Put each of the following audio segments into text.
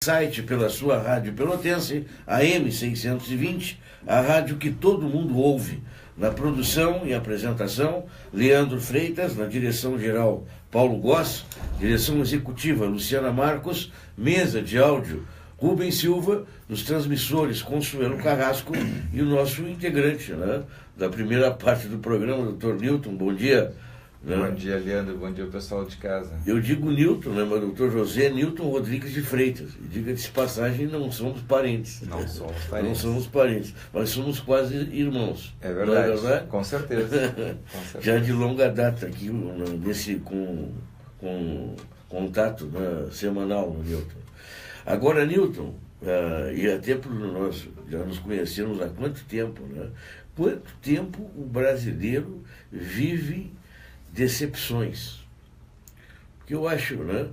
site, pela sua rádio pelotense, AM 620, a rádio que todo mundo ouve. Na produção e apresentação, Leandro Freitas, na direção geral, Paulo Goss, direção executiva, Luciana Marcos, mesa de áudio, Rubem Silva, nos transmissores, Consuelo Carrasco e o nosso integrante, né, da primeira parte do programa, Dr. Newton. Bom dia. Bom dia, Leandro. Bom dia, pessoal de casa. Eu digo Newton, né, mas o Dr. José Newton Rodrigues de Freitas. E diga de passagem, não somos parentes. Não somos parentes. Não somos parentes, mas somos quase irmãos. É verdade, não é verdade? Com certeza. Com certeza. Já de longa data aqui, com contato, né, semanal no Newton. Agora, Newton, e até por nós já nos conhecemos há quanto tempo, né? Quanto tempo o brasileiro vive decepções? Porque eu acho, né?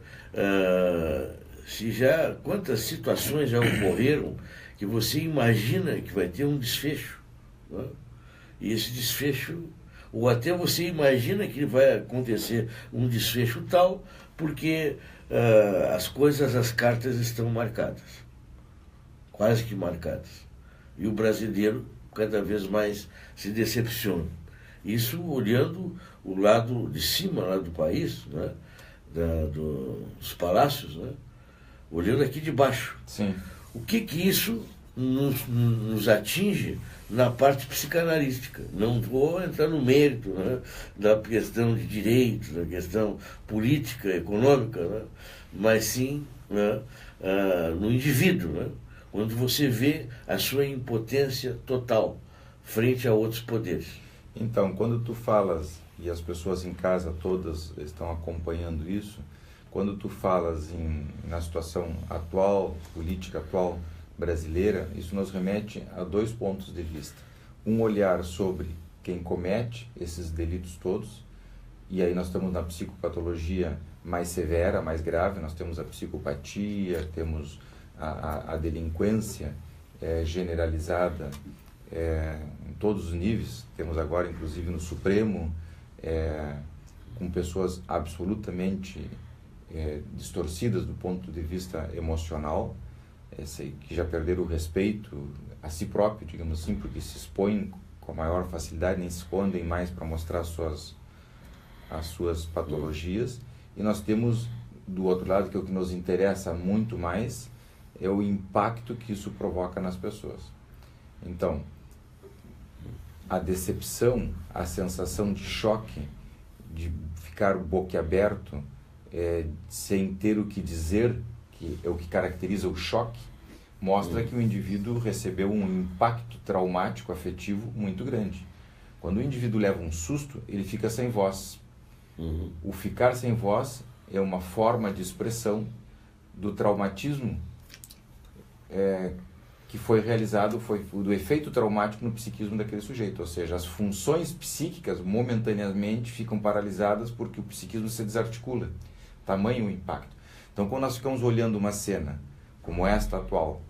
Quantas situações já ocorreram que você imagina que vai ter um desfecho, né? E esse desfecho, ou até você imagina que vai acontecer um desfecho tal, porque as cartas estão marcadas, quase que marcadas. E o brasileiro cada vez mais se decepciona. Isso olhando o lado de cima lá do país, né? Dos palácios, né? Olhando aqui de baixo. Sim. O que isso nos atinge na parte psicanalística? Não vou entrar no mérito, né, da questão de direitos, da questão política, econômica, né, mas sim, né, no indivíduo, né, quando você vê a sua impotência total frente a outros poderes. Então, quando tu falas, e as pessoas em casa todas estão acompanhando isso, quando tu falas na situação atual, política atual brasileira, isso nos remete a dois pontos de vista. Um olhar sobre quem comete esses delitos todos, e aí nós estamos na psicopatologia mais severa, mais grave, nós temos a psicopatia, temos a delinquência generalizada em todos os níveis, temos agora inclusive no Supremo, com pessoas absolutamente distorcidas do ponto de vista emocional, que já perderam o respeito a si próprio, digamos assim, porque se expõem com a maior facilidade, nem se escondem mais para mostrar as suas patologias. E nós temos, do outro lado, que é o que nos interessa muito mais, é o impacto que isso provoca nas pessoas. Então, a decepção, a sensação de choque, de ficar boquiaberto, sem ter o que dizer, que é o que caracteriza o choque, mostra que o indivíduo recebeu um impacto traumático afetivo muito grande. Quando o indivíduo leva um susto, ele fica sem voz. O ficar sem voz é uma forma de expressão do traumatismo que foi realizado, foi do efeito traumático no psiquismo daquele sujeito. Ou seja, as funções psíquicas momentaneamente ficam paralisadas porque o psiquismo se desarticula. Tamanho o impacto. Então, quando nós ficamos olhando uma cena como esta atual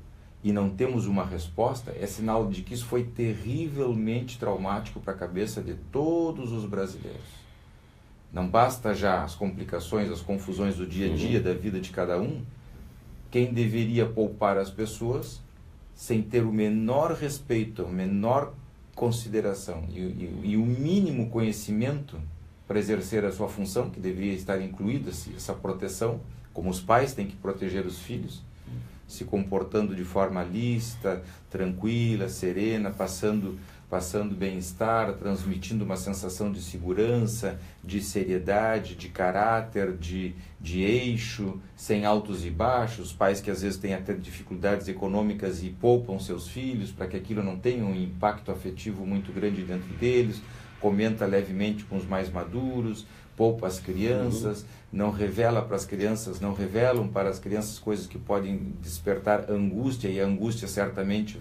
e não temos uma resposta, é sinal de que isso foi terrivelmente traumático para a cabeça de todos os brasileiros. Não basta já as complicações, as confusões do dia a dia, da vida de cada um. Quem deveria poupar as pessoas, sem ter o menor respeito, a menor consideração e o mínimo conhecimento para exercer a sua função, que deveria estar incluída essa proteção, como os pais têm que proteger os filhos, se comportando de forma lícita, tranquila, serena, passando bem-estar, transmitindo uma sensação de segurança, de seriedade, de caráter, de eixo, sem altos e baixos, pais que às vezes têm até dificuldades econômicas e poupam seus filhos para que aquilo não tenha um impacto afetivo muito grande dentro deles, comenta levemente com os mais maduros, poupa as crianças, não revelam para as crianças coisas que podem despertar angústia, e a angústia certamente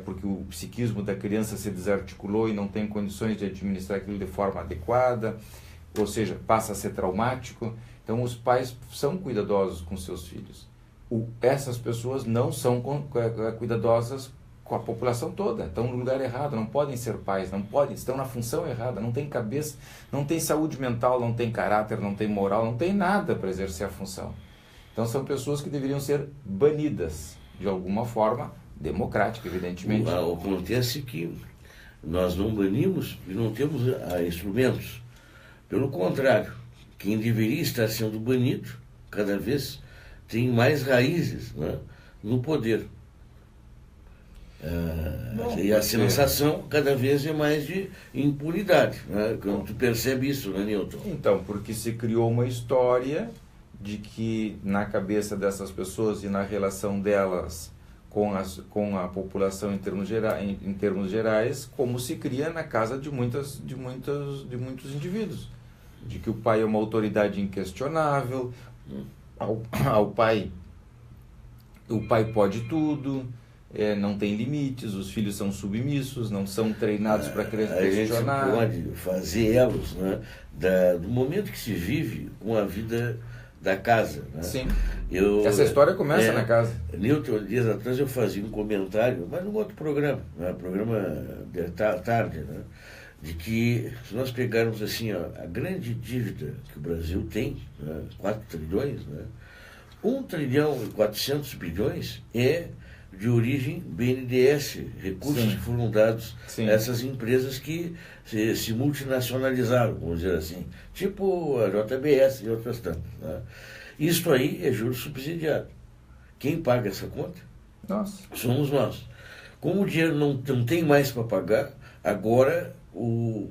porque o psiquismo da criança se desarticulou e não tem condições de administrar aquilo de forma adequada, ou seja, passa a ser traumático. Então os pais são cuidadosos com seus filhos. Essas pessoas não são cuidadosas com a população toda, estão no lugar errado, não podem ser pais, estão na função errada, não tem cabeça, não tem saúde mental, não tem caráter, não tem moral, não tem nada para exercer a função. Então são pessoas que deveriam ser banidas de alguma forma, democrática, evidentemente. Acontece que nós não banimos e não temos instrumentos. Pelo contrário, quem deveria estar sendo banido, cada vez tem mais raízes, né, no poder. E a sensação cada vez é mais de impunidade, né? Quando tu percebe isso, né, Newton? Então, porque se criou uma história de que na cabeça dessas pessoas e na relação delas com a população em termos gerais, como se cria na casa de muitos indivíduos, de que o pai é uma autoridade inquestionável, o pai pode tudo, não tem limites, os filhos são submissos, não são treinados para questionar. A gente pode fazer elos, né, do momento que se vive com a vida da casa. Né? Sim. Essa história começa na casa. Newton, dias atrás eu fazia um comentário, mas num outro programa, né, programa de tarde, né, de que se nós pegarmos assim, ó, a grande dívida que o Brasil tem, né, 4 trilhões, né, 1 trilhão e 400 bilhões é de origem BNDES, recursos que foram dados a essas empresas que se multinacionalizaram, vamos dizer assim, tipo a JBS e outras tantas. Né? Isso aí é juros subsidiado. Quem paga essa conta? Nossa. Somos nós. Como o dinheiro não tem mais para pagar, agora o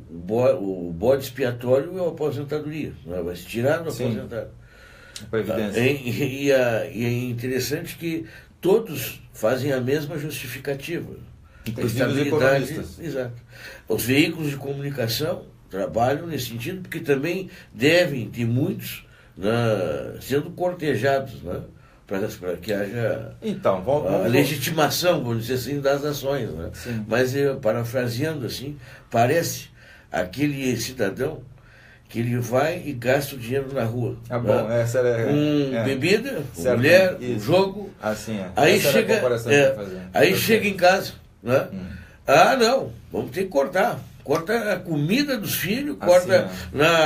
bode expiatório é a aposentadoria. Né? Vai se tirar do aposentado. Previdência. E é interessante que todos fazem a mesma justificativa. Inclusive os economistas. Exato. Os veículos de comunicação trabalham nesse sentido, porque também devem ter muitos, né, sendo cortejados, né, para que haja a legitimação, vamos dizer assim, das ações. Né? Mas, parafraseando assim, parece aquele cidadão que ele vai e gasta o dinheiro na rua. Bom, né? Essa era, com bebida, com mulher, com jogo. Assim, aí chega em casa. Né? Não, vamos ter que cortar. Corta a comida dos filhos, corta.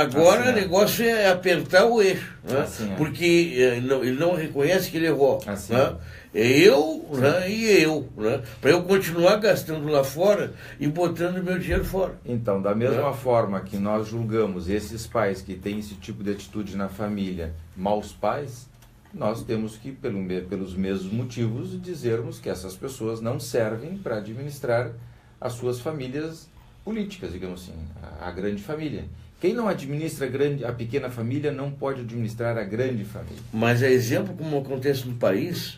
Agora o negócio é apertar o eixo. Né? Porque ele não reconhece que ele errou. Né? É eu, né, e eu, né, para eu continuar gastando lá fora e botando meu dinheiro fora. Então, da mesma forma que nós julgamos esses pais que têm esse tipo de atitude na família maus pais, nós temos que, pelos mesmos motivos, dizermos que essas pessoas não servem para administrar as suas famílias políticas, digamos assim, a grande família. Quem não administra a pequena família não pode administrar a grande família. Mas é exemplo como acontece no país.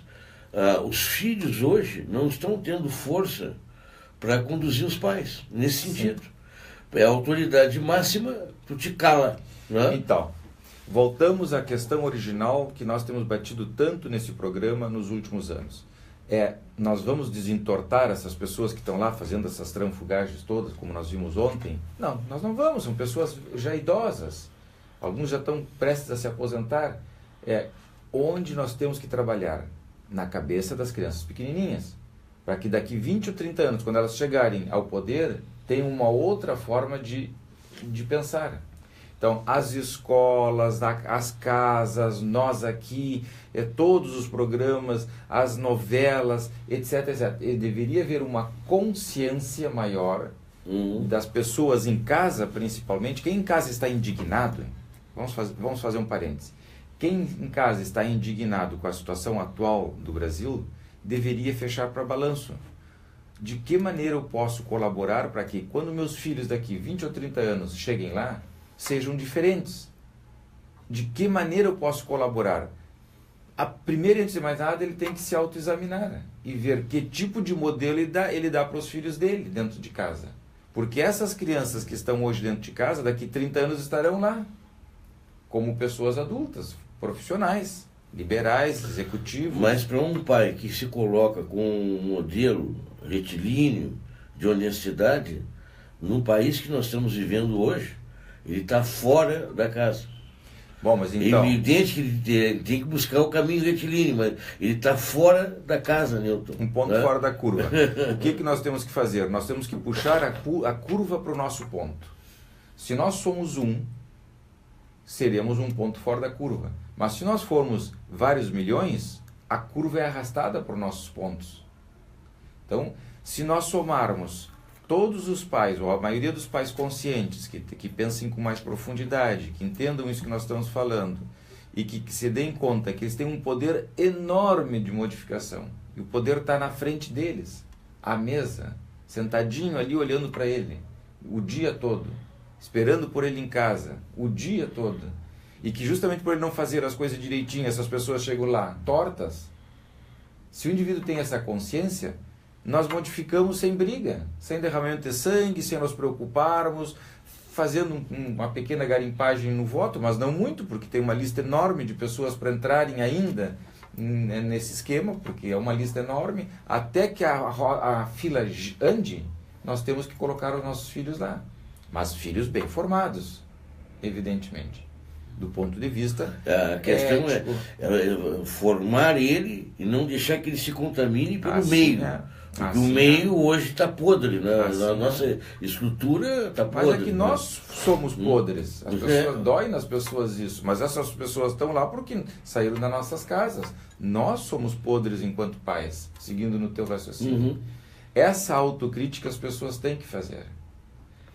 Os filhos hoje não estão tendo força para conduzir os pais, nesse sentido. É a autoridade máxima, tu te cala. Né? Então, voltamos à questão original que nós temos batido tanto nesse programa nos últimos anos. Nós vamos desentortar essas pessoas que estão lá fazendo essas transfugagens todas, como nós vimos ontem? Não, nós não vamos, são pessoas já idosas. Alguns já estão prestes a se aposentar. Onde nós temos que trabalhar? Na cabeça das crianças pequenininhas, para que daqui 20 ou 30 anos, quando elas chegarem ao poder, tenham uma outra forma de pensar. Então, as escolas, as casas, nós aqui, todos os programas, as novelas, etc, etc. E deveria haver uma consciência maior das pessoas em casa, principalmente. Quem em casa está indignado, vamos fazer um parêntese. Quem em casa está indignado com a situação atual do Brasil deveria fechar para balanço. De que maneira eu posso colaborar para que, quando meus filhos daqui 20 ou 30 anos cheguem lá, sejam diferentes? De que maneira eu posso colaborar? Primeiro, antes de mais nada, ele tem que se autoexaminar e ver que tipo de modelo ele dá para os filhos dele dentro de casa. Porque essas crianças que estão hoje dentro de casa, daqui 30 anos estarão lá, como pessoas adultas, profissionais, liberais, executivos. Mas para um pai que se coloca com um modelo retilíneo de honestidade, no país que nós estamos vivendo hoje, ele está fora da casa. Bom, mas então... É evidente que ele tem que buscar o caminho retilíneo, mas ele está fora da casa, Newton. Um ponto fora da curva. O que nós temos que fazer? Nós temos que puxar a curva para o nosso ponto. Se nós somos seremos um ponto fora da curva. Mas se nós formos vários milhões, a curva é arrastada por nossos pontos. Então, se nós somarmos todos os pais, ou a maioria dos pais conscientes, que pensem com mais profundidade, que entendam isso que nós estamos falando, e que se deem conta que eles têm um poder enorme de modificação, e o poder está na frente deles, à mesa, sentadinho ali olhando para ele, o dia todo, esperando por ele em casa, o dia todo, e que justamente por ele não fazer as coisas direitinho, essas pessoas chegam lá tortas. Se o indivíduo tem essa consciência, nós modificamos sem briga, sem derramamento de sangue, sem nos preocuparmos, fazendo uma pequena garimpagem no voto, mas não muito, porque tem uma lista enorme de pessoas para entrarem ainda nesse esquema, porque é uma lista enorme. Até que a fila ande, nós temos que colocar os nossos filhos lá. Mas filhos bem formados, evidentemente. Do ponto de vista a questão ético. é formar ele e não deixar que ele se contamine pelo meio. Porque o meio hoje está podre, né? A nossa estrutura está podre. Mas é que nós somos podres. As pessoas dói nas pessoas isso. Mas essas pessoas estão lá porque saíram das nossas casas. Nós somos podres enquanto pais, seguindo no teu raciocínio. Essa autocrítica as pessoas têm que fazer.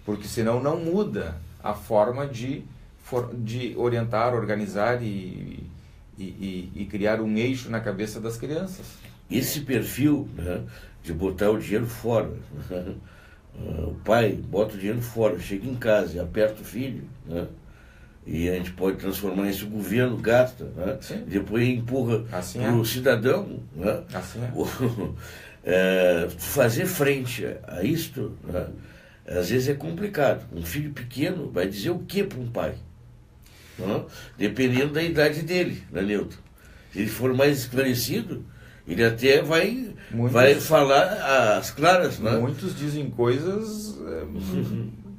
Porque senão não muda a forma de orientar, organizar e criar um eixo na cabeça das crianças. Esse perfil, né, de botar o dinheiro fora, o pai bota o dinheiro fora, chega em casa e aperta o filho, né, e a gente pode transformar isso, o governo gasta, né, depois empurra assim para o cidadão, né, assim fazer frente a isto, né, às vezes é complicado. Um filho pequeno vai dizer o que para um pai? Né? Dependendo da idade dele, né, Nilton? Se ele for mais esclarecido, ele até vai falar às claras. Né? Muitos dizem coisas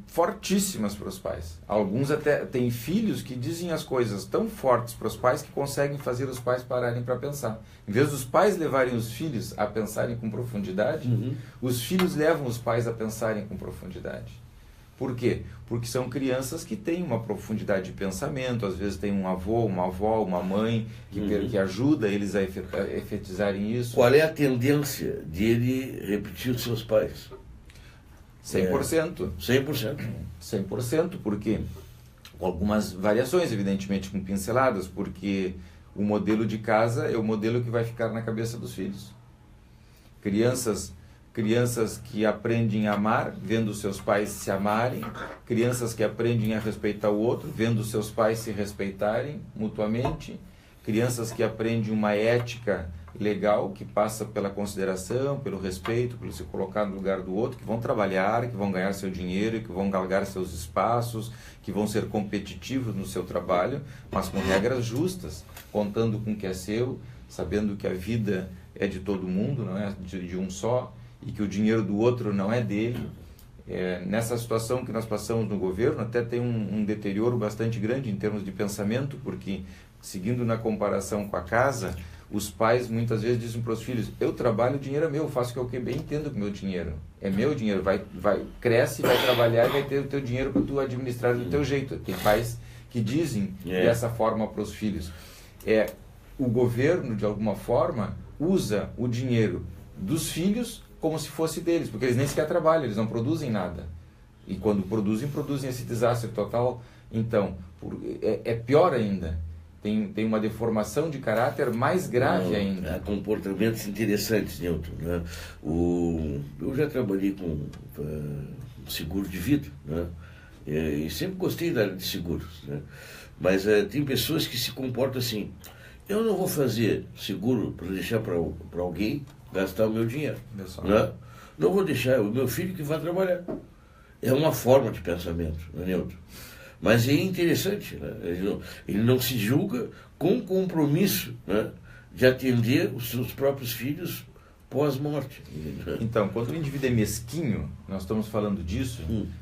fortíssimas para os pais. Alguns até têm filhos que dizem as coisas tão fortes para os pais que conseguem fazer os pais pararem para pensar. Em vez dos pais levarem os filhos a pensarem com profundidade, os filhos levam os pais a pensarem com profundidade. Por quê? Porque são crianças que têm uma profundidade de pensamento, às vezes tem um avô, uma avó, uma mãe que ajuda eles a efetizarem isso. Qual é a tendência dele repetir os seus pais? 100%. 100%. 100%, porque com algumas variações, evidentemente, com pinceladas, porque o modelo de casa é o modelo que vai ficar na cabeça dos filhos. Crianças que aprendem a amar, vendo seus pais se amarem, crianças que aprendem a respeitar o outro, vendo seus pais se respeitarem mutuamente, crianças que aprendem uma ética legal, que passa pela consideração, pelo respeito, pelo se colocar no lugar do outro, que vão trabalhar, que vão ganhar seu dinheiro, que vão galgar seus espaços, que vão ser competitivos no seu trabalho, mas com regras justas, contando com o que é seu, sabendo que a vida é de todo mundo, não é de um só, e que o dinheiro do outro não é dele. Nessa situação que nós passamos no governo, até tem um deterioro bastante grande em termos de pensamento, porque, seguindo na comparação com a casa, os pais muitas vezes dizem para os filhos: eu trabalho, o dinheiro é meu, faço o que eu bem entendo com o meu dinheiro. É meu dinheiro, cresce, vai trabalhar e vai ter o teu dinheiro para tu administrar do teu jeito. Tem pais que dizem dessa forma para os filhos. O governo, de alguma forma, usa o dinheiro dos filhos como se fosse deles, porque eles nem sequer trabalham, eles não produzem nada. E quando produzem esse desastre total. Então, é pior ainda. Tem uma deformação de caráter mais grave ainda. Há comportamentos interessantes, Nilton. Né? Eu já trabalhei com seguro de vida, né? E sempre gostei da área de seguros. Né? Mas tem pessoas que se comportam assim: eu não vou fazer seguro para deixar para alguém gastar o meu dinheiro. Né? Não vou deixar, o meu filho que vai trabalhar. É uma forma de pensamento, né, Nilton? Mas é interessante, né? Ele não se julga com compromisso, né, de atender os seus próprios filhos pós-morte. Então, quando o indivíduo é mesquinho, nós estamos falando disso,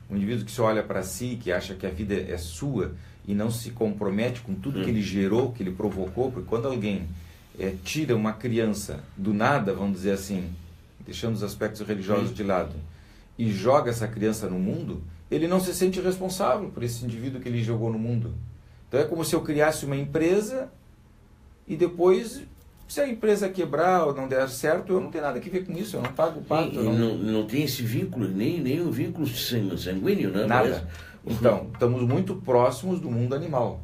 um indivíduo que só olha para si, que acha que a vida é sua e não se compromete com tudo que ele gerou, que ele provocou, porque quando alguém tira uma criança do nada, vamos dizer assim, deixando os aspectos religiosos de lado, e joga essa criança no mundo, ele não se sente responsável por esse indivíduo que ele jogou no mundo. Então é como se eu criasse uma empresa e depois, se a empresa quebrar ou não der certo, eu não tenho nada a ver com isso, eu não pago o pato. Não tem esse vínculo, nem um vínculo sanguíneo, né? Nada. Então, estamos muito próximos do mundo animal.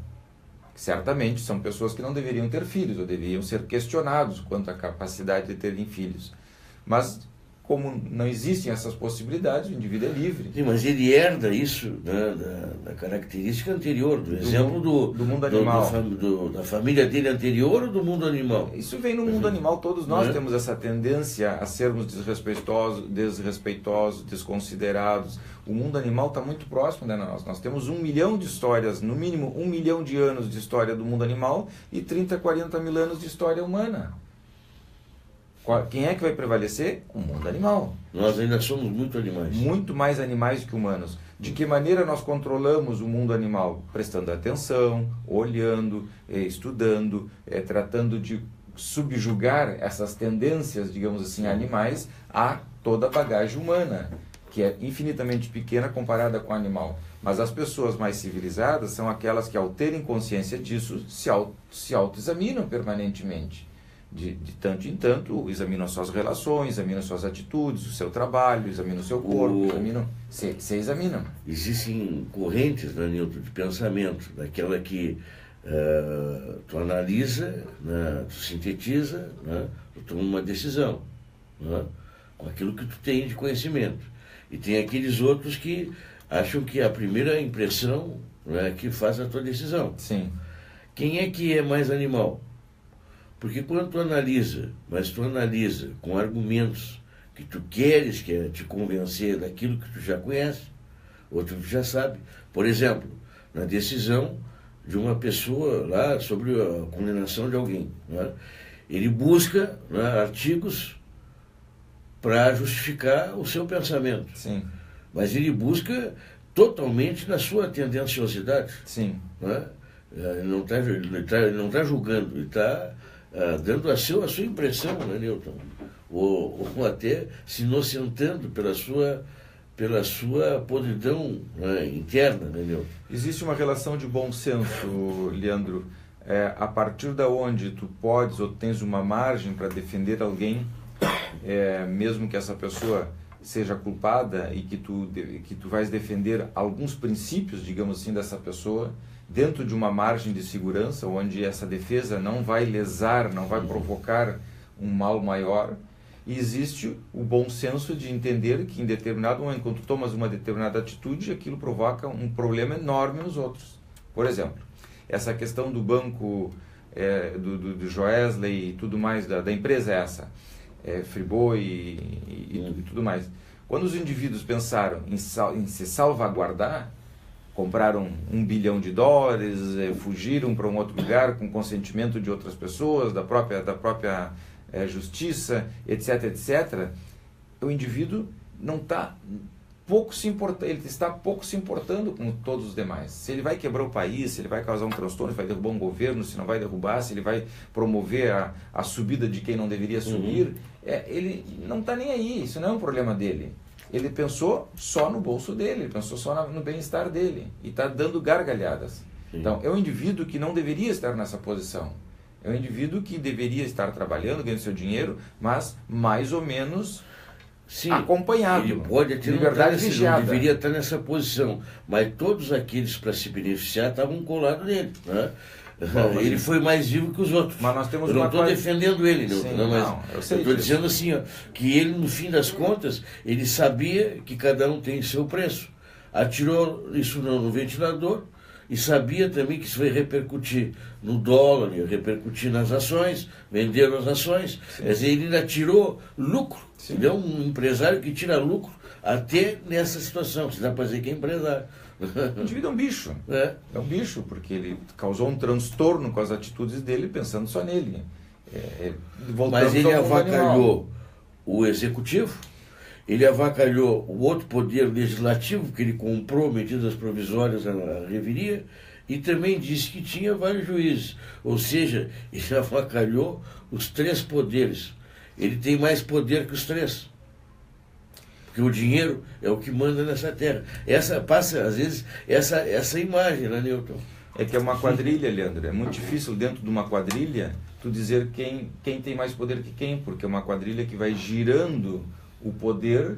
Certamente são pessoas que não deveriam ter filhos, ou deveriam ser questionados quanto à capacidade de terem filhos. Mas, como não existem essas possibilidades, o indivíduo é livre. Sim, mas ele herda isso, né, da característica anterior, do exemplo do mundo animal. Da família dele anterior ou do mundo animal? Isso vem no mundo animal, todos nós temos essa tendência a sermos desrespeitosos, desconsiderados. O mundo animal está muito próximo de nós. Nós temos 1 milhão de histórias, no mínimo 1 milhão de anos de história do mundo animal e 30, 40 mil anos de história humana. Quem é que vai prevalecer? O mundo animal. Nós ainda somos muito animais. Muito mais animais que humanos. De que maneira nós controlamos o mundo animal? Prestando atenção, olhando, estudando, tratando de subjugar essas tendências, digamos assim, animais a toda a bagagem humana, que é infinitamente pequena comparada com o animal. Mas as pessoas mais civilizadas são aquelas que, ao terem consciência disso, se autoexaminam permanentemente. De tanto em tanto, examinam suas relações, examinam suas atitudes, o seu trabalho, examinam o seu corpo, se examinam. Existem correntes, né, Nilton, de pensamento, daquela que tu analisa, né, tu sintetiza, né, tu toma uma decisão, né, com aquilo que tu tem de conhecimento. E tem aqueles outros que acham que a primeira impressão, né, que faz a tua decisão. Sim. Quem é que é mais animal? Porque quando tu analisa, mas tu analisa com argumentos que tu queres te convencer daquilo que tu já conhece, ou tu já sabe. Por exemplo, na decisão de uma pessoa lá sobre a condenação de alguém, né? Ele busca, né, artigos para justificar o seu pensamento. Sim. Mas ele busca totalmente na sua tendenciosidade. Sim. Né? Ele não está julgando, ele está dando a sua impressão, né, Nilton? Ou até se inocentando pela sua podridão, né, interna, né, Nilton? Existe uma relação de bom senso, Leandro. A partir da onde tu podes ou tens uma margem para defender alguém, mesmo que essa pessoa seja culpada e que tu vais defender alguns princípios, digamos assim, dessa pessoa, dentro de uma margem de segurança, onde essa defesa não vai lesar, não vai provocar um mal maior, e existe o bom senso de entender que em determinado momento, quando tu tomas uma determinada atitude, aquilo provoca um problema enorme nos outros. Por exemplo, essa questão do banco, do Joesley e tudo mais, da empresa essa, Friboi e tudo mais. Quando os indivíduos pensaram em se salvaguardar, compraram $1 bilhão, fugiram para um outro lugar com consentimento de outras pessoas, da própria justiça, etc, etc. O indivíduo não está ele está pouco se importando com todos os demais. Se ele vai quebrar o país, se ele vai causar um transtorno, se vai derrubar um governo, se não vai derrubar, se ele vai promover a subida de quem não deveria subir, ele não está nem aí, isso não é um problema dele. Ele pensou só no bolso dele, ele pensou só no bem-estar dele e está dando gargalhadas. Sim. Então, é um indivíduo que não deveria estar nessa posição. É um indivíduo que deveria estar trabalhando, ganhando seu dinheiro, mas mais ou menos acompanhado. Ele pode ter não deveria estar nessa posição, mas todos aqueles para se beneficiar estavam colados nele, né? Bom, ele foi mais vivo que os outros. Mas nós temos eu não estou defendendo ele, eu estou dizendo assim, que ele, no fim das contas, ele sabia que cada um tem seu preço. Atirou isso no ventilador e sabia também que isso vai repercutir no dólar, ia repercutir nas ações, venderam as ações. Sim. Quer dizer, ele ainda tirou lucro. Sim. Ele é um empresário que tira lucro até nessa situação. Você dá para dizer que é empresário. O indivíduo é um bicho. É um bicho, porque ele causou um transtorno com as atitudes dele, pensando só nele. Mas ele avacalhou o executivo, ele avacalhou o outro poder legislativo, porque ele comprou medidas provisórias na reveria, e também disse que tinha vários juízes. Ou seja, ele avacalhou os 3 poderes. Ele tem mais poder que os 3. Porque o dinheiro é o que manda nessa terra. Essa passa, às vezes, essa imagem, né, Nilton? É que é uma quadrilha, Leandro. É muito difícil dentro de uma quadrilha tu dizer quem tem mais poder que quem, porque é uma quadrilha que vai girando o poder,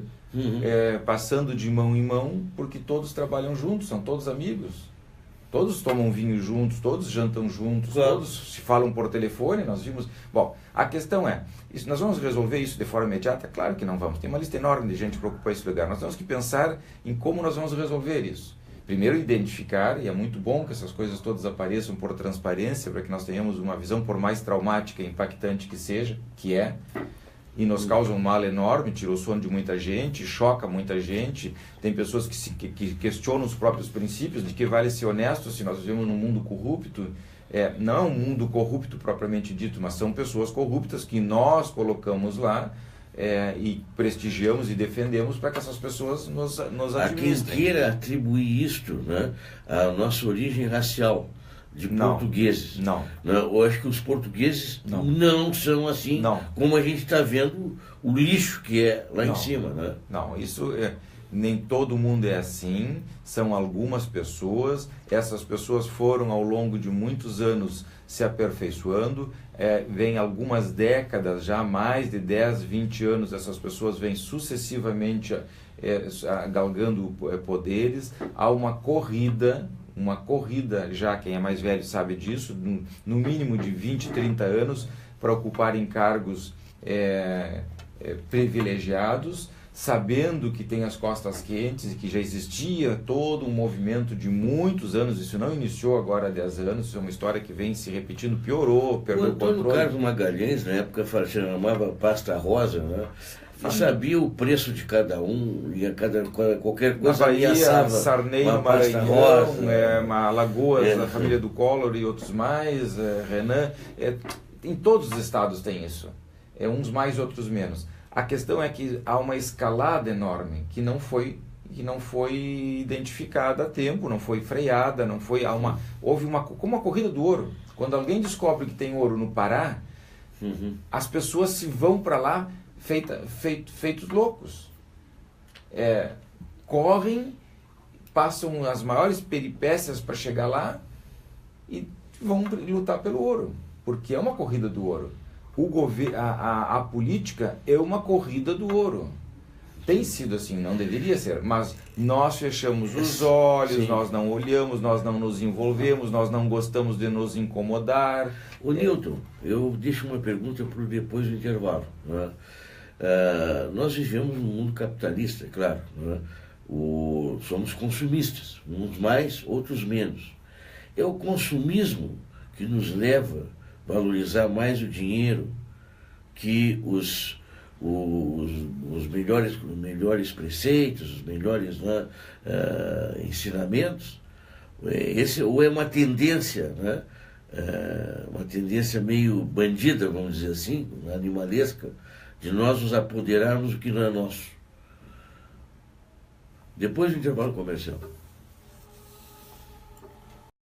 passando de mão em mão, porque todos trabalham juntos, são todos amigos. Todos tomam vinho juntos, todos jantam juntos, todos se falam por telefone, nós vimos... Bom, a questão é, nós vamos resolver isso de forma imediata? Claro que não vamos. Tem uma lista enorme de gente para ocupar esse lugar. Nós temos que pensar em como nós vamos resolver isso. Primeiro, identificar, e é muito bom que essas coisas todas apareçam por transparência, para que nós tenhamos uma visão, por mais traumática e impactante que seja, e nos causa um mal enorme, tira o sono de muita gente, choca muita gente. Tem pessoas que questionam os próprios princípios, de que vale ser honesto se nós vivemos num mundo corrupto. Não é um mundo corrupto propriamente dito, mas são pessoas corruptas que nós colocamos lá, e prestigiamos e defendemos para que essas pessoas nos administrem. Há quem queira atribuir isto, né, à nossa origem racial de portugueses. Não. Eu acho que os portugueses não são assim, como a gente está vendo o lixo que é lá em cima. Né? Não, isso nem todo mundo é assim, são algumas pessoas, essas pessoas foram ao longo de muitos anos se aperfeiçoando, vem algumas décadas, já mais de 10, 20 anos, essas pessoas vêm sucessivamente galgando poderes. Há uma corrida, já quem é mais velho sabe disso, no mínimo de 20, 30 anos, para ocuparem cargos privilegiados, sabendo que tem as costas quentes e que já existia todo um movimento de muitos anos. Isso não iniciou agora há 10 anos, isso é uma história que vem se repetindo, piorou, perdeu o controle. O Antônio Carlos Magalhães, na época, chamava pasta rosa, né? E sabia o preço de cada um, e qualquer coisa na Bahia, ameaçava Sarney, uma pasta Maranhão, rosa. Alagoas, a família do Collor e outros mais, Renan, em todos os estados tem isso, uns mais, outros menos. A questão é que há uma escalada enorme que não foi identificada a tempo, não foi freada, houve como a corrida do ouro. Quando alguém descobre que tem ouro no Pará, as pessoas se vão para lá feitos loucos. Correm, passam as maiores peripécias para chegar lá e vão lutar pelo ouro, porque é uma corrida do ouro. A política é uma corrida do ouro. Tem sido assim, não deveria ser, mas nós fechamos os olhos, nós não olhamos, nós não nos envolvemos, nós não gostamos de nos incomodar. Ô Nilton, eu deixo uma pergunta para depois do intervalo. Né? Nós vivemos num mundo capitalista, claro. Né? Somos consumistas, uns mais, outros menos. É o consumismo que nos leva valorizar mais o dinheiro que os melhores preceitos, os melhores ensinamentos. Ou é uma tendência, né? Uma tendência meio bandida, vamos dizer assim, animalesca, de nós nos apoderarmos do que não é nosso. Depois do intervalo comercial.